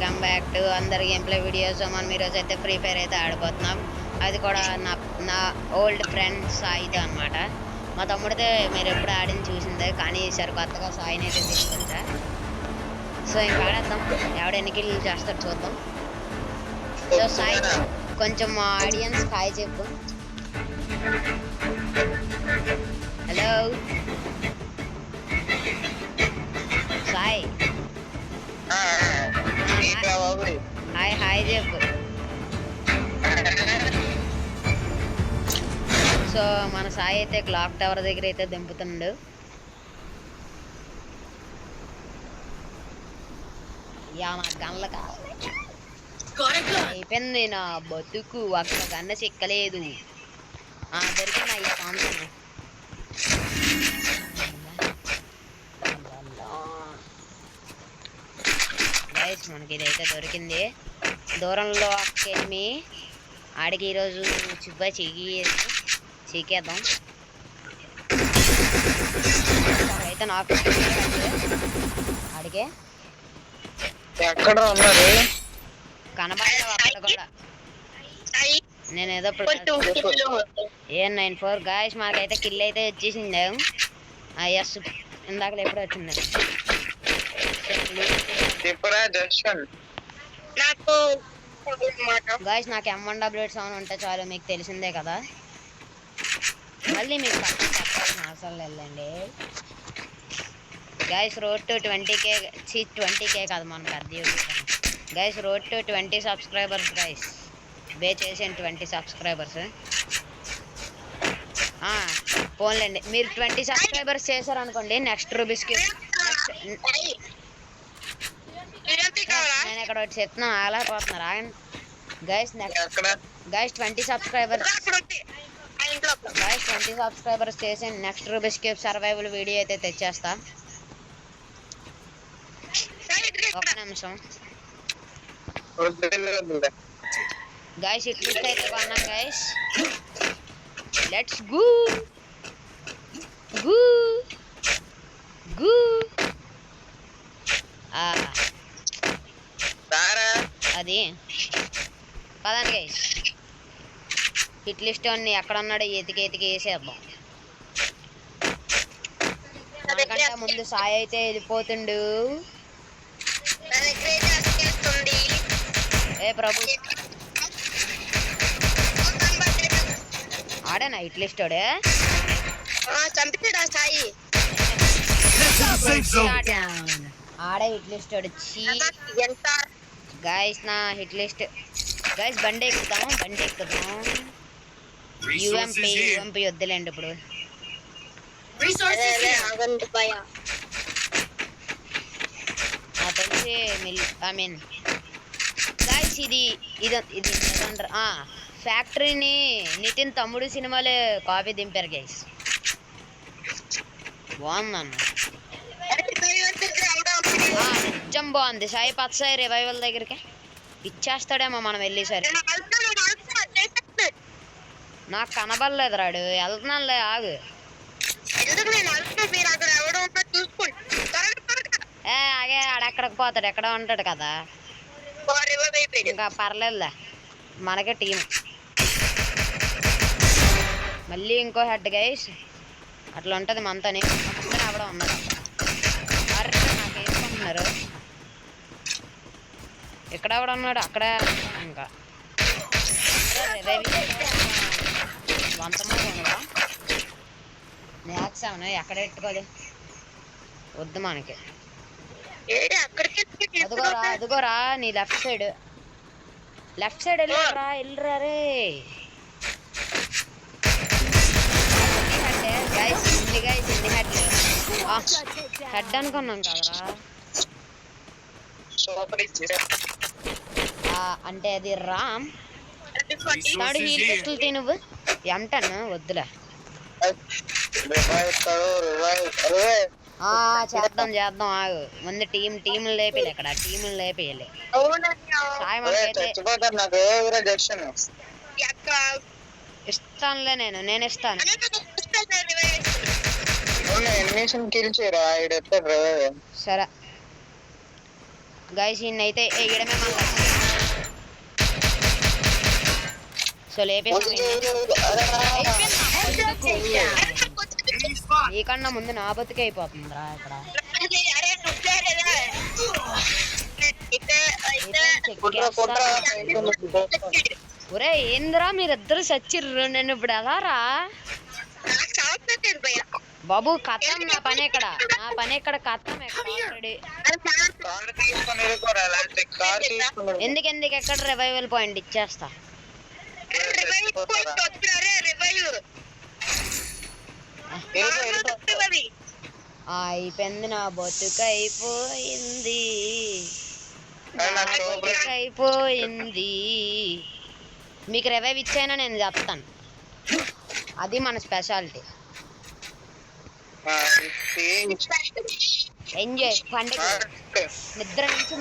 Welcome back to అందరి game play videos. మనం ఈరోజు అయితే ఫ్రీ ఫైర్ అయితే ఆడిపోతున్నాం. అది కూడా నా ఓల్డ్ ఫ్రెండ్ సాయితో అనమాట. మా తమ్ముడితే మీరు ఎప్పుడు ఆడింది చూసిందే, కానీ ఈసారి కొత్తగా సాయిని అయితే తీసుకొచ్చా. సో ఇంకా ఆడేద్దాం, ఎవడ ఎన్ని కిల్లు చేస్తాడు చూద్దాం. సో సాయి కొంచెం మా ఆడియన్స్ హాయ్ చెప్పు. హలో సాయి. హాయ్ హాయ్ చెప్పు. సో మన సాయి అయితే క్లాక్ టవర్ దగ్గర అయితే దింపుతుండు. యా నా గన్ల అయిపోయింది నా బతుకు, ఒక్క గన్న చిక్కలేదు. దొరికింది అయ్యా కాన్సన్. గైస్ మనకి ఇదైతే దొరికింది. దూరంలో ఒక్కేమి ఆడికి ఈరోజు చుబ్బా చీకేద్దాం. అయితే నాకు ఆడికే ఎక్కడ ఉన్నారు కనబడలేదు అక్కడ కూడా. నేను ఏదో A94 గాయస్ మాకైతే కిల్ అయితే వచ్చేసింది. ఎస్ ఇందాక ఎప్పుడు వచ్చింది గాయస్. నాకు M1W7 ఉంటే చాలు, మీకు తెలిసిందే కదా. మళ్ళీ మీకు చెప్పాల్సిన అవసరం లేదండి guys. Road to 20K 20K కాదు మనం పెద్ద guys. Road to 20 subscribers guys. బే చేసాను 20 సబ్స్క్రైబర్స్. పోన్లేండి, మీరు 20 సబ్స్క్రైబర్స్ చేశారనుకోండి, నెక్స్ట్ రూబీస్కి నేను ఇక్కడ ఒకటి చెప్తున్నా, ఆగలేకపోతున్నారు. ఆగండి గైస్. నెక్స్ట్ గైస్ 20 సబ్స్క్రైబర్స్ చేసి next rubies cube survival video అయితే తెచ్చేస్తా. ఒక నిమిషం గైస్. ఇట్లా అయితే కొన్నాం guys. Let's go go go. అది పదండి గైస్. హిట్ లిస్ట్ అన్ని ఎక్కడ ఉన్నాడో ఎతికి వేసేద్దాం. మనకంటే ముందు సాయి అయితే వెళ్ళిపోతుండు. ఏ ప్రభు ఆడేనా హిట్ లిస్ట్? ఆడే హిట్ లిస్ట్ గైస్. నా హిట్ లిస్ట్ గైస్. బండి ఎక్కుతాము. యూఎంపీ వద్దులేండి ఇప్పుడు. తెలిసి గైస్ ఇది ఫ్యాక్టరీని నితిన్ తమ్ముడు సినిమాలో కాపీ దింపారు గైస్. బాగుందన్న, నిజం బాగుంది. సాయి పత్సాయి రివైవల్ దగ్గరికి ఇచ్చేస్తాడేమో మనం వెళ్ళేసరి. నాకు కనబడలేదు రాడు. వెళ్తున్నానులే, ఆగు. ఆగే ఆడెక్కడికి పోతాడు, ఎక్కడ ఉంటాడు కదా. ఇంకా పర్లేదులే, మనకే టీం. మళ్ళీ ఇంకో హెడ్ గైస్. అట్లా ఉంటుంది మనతోనే. ఆవిడ ఉన్నారు అరే నాకు వేసుకుంటున్నారు. ఇక్కడ ఆవిడ ఉన్నాడు అక్కడ. ఇంకా వంతమంది ఉండదా మ్యాక్స్ అవును. ఎక్కడ పెట్టుకోదు వద్దు మనకి. అదిగోరా నీ లెఫ్ట్ సైడ్ వెళ్ళరా రే. హెడ్ అనుకున్నాం కదరా. అంటే అది రామ్ నాడు హీల్ పిస్టల్ తీ. నువ్వు ఎంటను వద్దులే. చేద్దాం ఆగు. ముందు టీంలు లేపేయాలి. ఇక్కడ టీంలు లేపేయాలి. ఇస్తానులే, నేను ఇస్తాను. సరే గైస్ ఈయనైతే వేయడమే మన లక్ష్యం. సో లేపేసాం. నీకన్నా ముందు నా బతుకే అయిపోతుందిరా ఇక్కడ. ఒరే ఏందిరా మీరిద్దరు సచ్చిర్రు, నేను ఇప్పుడు ఎలా రా బాబు? కథం నా పని ఇక్కడ కథం ఆల్రెడీ. ఎందుకు ఎక్కడ రివైవల్ పాయింట్ ఇచ్చేస్తా. అయిపోయింది నా బతుకు అయిపోయింది, మీకు రివైవ్ ఇచ్చాయినా నేను చెప్తాను, అది మన స్పెషాలిటీ. ఎంజాయ్ పండుగ నిద్ర నుంచి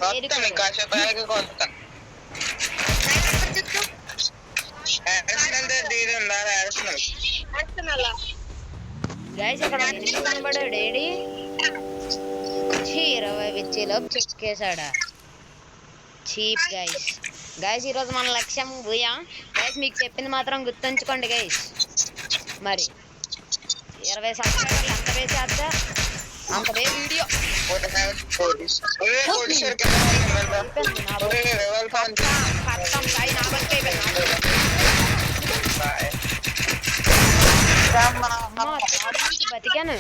గైస్ ఇక్కడ కనబడాడు డేడీ. 20 ఇచ్చేలోపు చెక్కేశాడా చీప్ గైస్ ఈరోజు మన లక్ష్యం భూయా. గైస్ మీకు చెప్పింది మాత్రం గుర్తుంచుకోండి గైస్. మరి 20 సబ్స్క్రైబర్లు ఎంత వేసేద్దా అంత వే వీడియో. బతికాను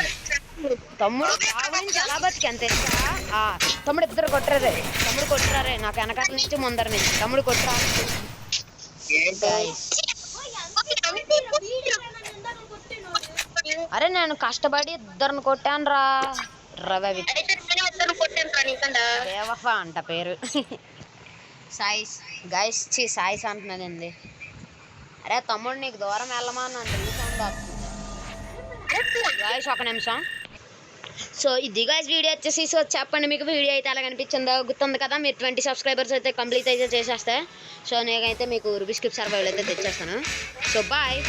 తమ్ముడు, గురించి ఎలా బతికాను తెలుసా? తమ్ముడు ఇద్దరు కొట్టరారే నాకు వెనకాల నుంచి ముందర నుంచి. తమ్ముడు కొట్టరా. అరే నేను కష్టపడి ఇద్దరిని కొట్టాను రా. రవి దేవఫా అంట పేరు. సాయిస్ గైస్ సాయిస్ అంటున్నానండి. అరే తమ్ముడు నీకు దూరం వెళ్ళమా నన్ను రీసౌండ్ వస్తుంది గాయస్. ఒక నిమిషం. సో ఇది గాయస్ వీడియో వచ్చేసి. సో చెప్పండి మీకు వీడియో అయితే ఎలా కనిపించిందో. గుర్తుంది కదా మీరు 20 సబ్స్క్రైబర్స్ అయితే కంప్లీట్ అయితే చేసేస్తే సో నేనైతే మీకు రూబిక్స్ క్యూబ్ సర్వైవల్ అయితే తెచ్చేస్తాను. So bye.